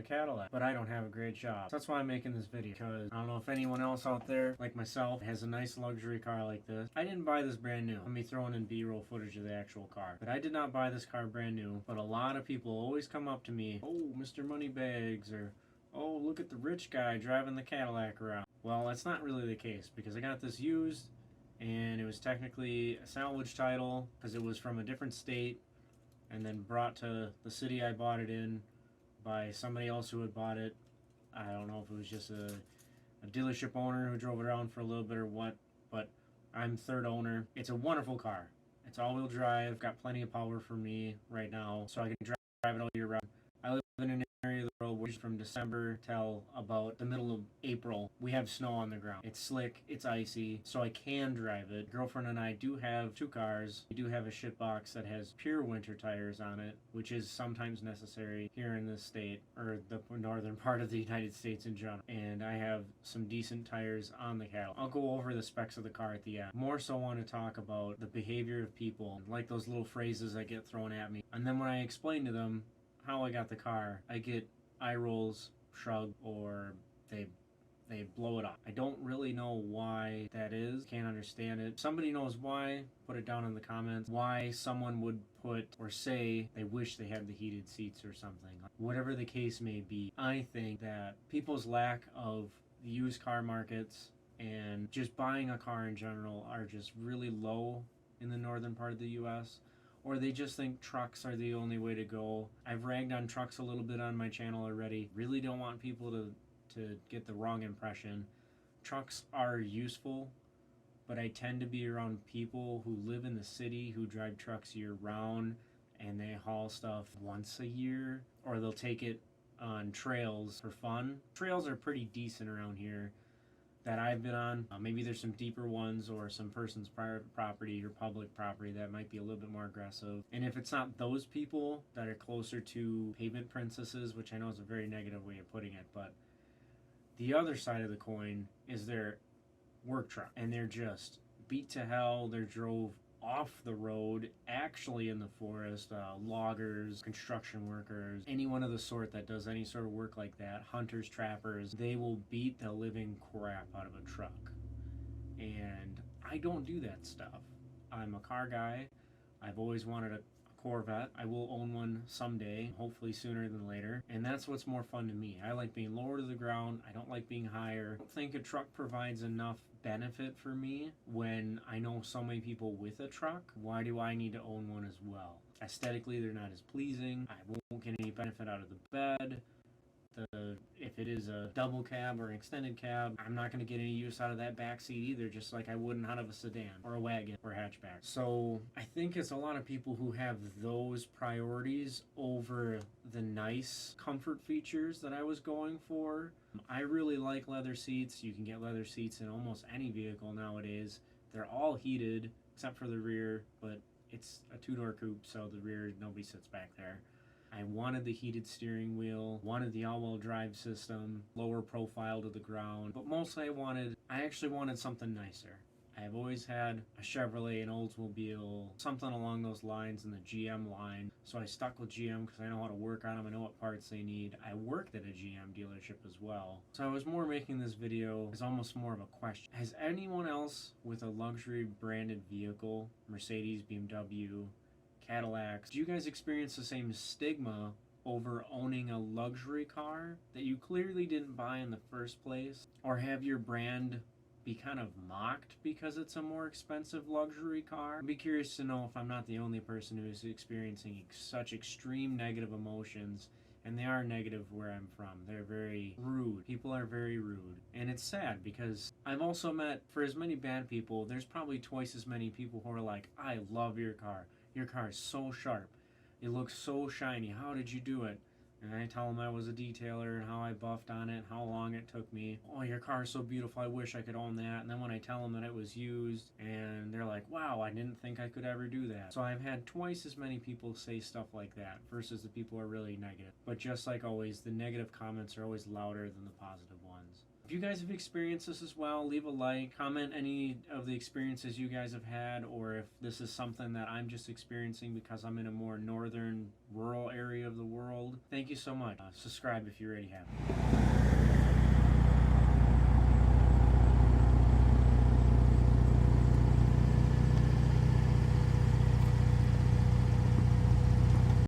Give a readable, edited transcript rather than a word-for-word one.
Cadillac, but I don't have a great job. So that's why I'm making this video, because I don't know if anyone else out there, like myself, has a nice luxury car like this. I didn't buy this brand new. Let me throw in B-roll footage of the actual car. But I did not buy this car brand new, but a lot of people always come up to me, oh, Mr. Moneybags, or oh, look at the rich guy driving the Cadillac around. Well, that's not really the case, because I got this used, and it was technically a salvage title, because it was from a different state, and then brought to the city I bought it in by somebody else who had bought it. I don't know if it was just a dealership owner who drove it around for a little bit or what, but I'm third owner. It's a wonderful car. It's all-wheel drive, got plenty of power for me right now, so I can drive it all year round. I live in an area of the world where from December till about the middle of April, we have snow on the ground. It's slick, it's icy, so I can drive it. Girlfriend and I do have two cars. We do have a shit box that has pure winter tires on it, which is sometimes necessary here in this state, or the northern part of the United States in general. And I have some decent tires on the Cadillac. I'll go over the specs of the car at the end. More so want to talk about the behavior of people, like those little phrases that get thrown at me. And then when I explain to them how I got the car, I get eye rolls, shrug, or they blow it off. I don't really know why that is. Can't understand it. If somebody knows why, put it down in the comments. Why someone would put or say they wish they had the heated seats or something. Whatever the case may be, I think that people's lack of used car markets and just buying a car in general are just really low in the northern part of the US. Or they just think trucks are the only way to go. I've ragged on trucks a little bit on my channel already. Really don't want people to get the wrong impression. Trucks are useful, but I tend to be around people who live in the city who drive trucks year round, and they haul stuff once a year, or they'll take it on trails for fun. Trails are pretty decent around here that I've been on. Maybe there's some deeper ones or some person's private property or public property that might be a little bit more aggressive. And if it's not those people that are closer to pavement princesses, which I know is a very negative way of putting it, but the other side of the coin is their work truck, and they're just beat to hell. They're drove off the road, actually in the forest, loggers, construction workers, anyone of the sort that does any sort of work like that, hunters, trappers, they will beat the living crap out of a truck. And I don't do that stuff. I'm a car guy. I've always wanted a Corvette. I will own one someday, hopefully sooner than later. And that's what's more fun to me. I like being lower to the ground. I don't like being higher. I don't think a truck provides enough benefit for me when I know so many people with a truck. Why do I need to own one as well? Aesthetically, they're not as pleasing. I won't get any benefit out of the bed. If it is a double cab or an extended cab, I'm not going to get any use out of that back seat either, just like I wouldn't out of a sedan or a wagon or a hatchback. So I think it's a lot of people who have those priorities over the nice comfort features that I was going for. I really like leather seats. You can get leather seats in almost any vehicle nowadays. They're all heated except for the rear, but it's a two-door coupe, so the rear, nobody sits back there. I wanted the heated steering wheel, wanted the all-wheel drive system, lower profile to the ground, but mostly I actually wanted something nicer. I've always had a Chevrolet, an Oldsmobile, something along those lines in the GM line, so I stuck with GM because I know how to work on them, I know what parts they need. I worked at a GM dealership as well. So I was more making this video as almost more of a question. Has anyone else with a luxury branded vehicle, Mercedes, BMW, Cadillacs, do you guys experience the same stigma over owning a luxury car that you clearly didn't buy in the first place? Or have your brand be kind of mocked because it's a more expensive luxury car? I'd be curious to know if I'm not the only person who is experiencing such extreme negative emotions, and they are negative where I'm from. They're very rude. People are very rude. And it's sad because I've also met, for as many bad people, there's probably twice as many people who are like, I love your car. Your car is so sharp. It looks so shiny. How did you do it? And I tell them I was a detailer and how I buffed on it, how long it took me. Oh, your car is so beautiful. I wish I could own that. And then when I tell them that it was used, and they're like, wow, I didn't think I could ever do that. So I've had twice as many people say stuff like that versus the people who are really negative. But just like always, the negative comments are always louder than the positive ones. If you guys have experienced this as well, leave a like, comment any of the experiences you guys have had, or if this is something that I'm just experiencing because I'm in a more northern, rural area of the world. Thank you so much. Subscribe if you already have.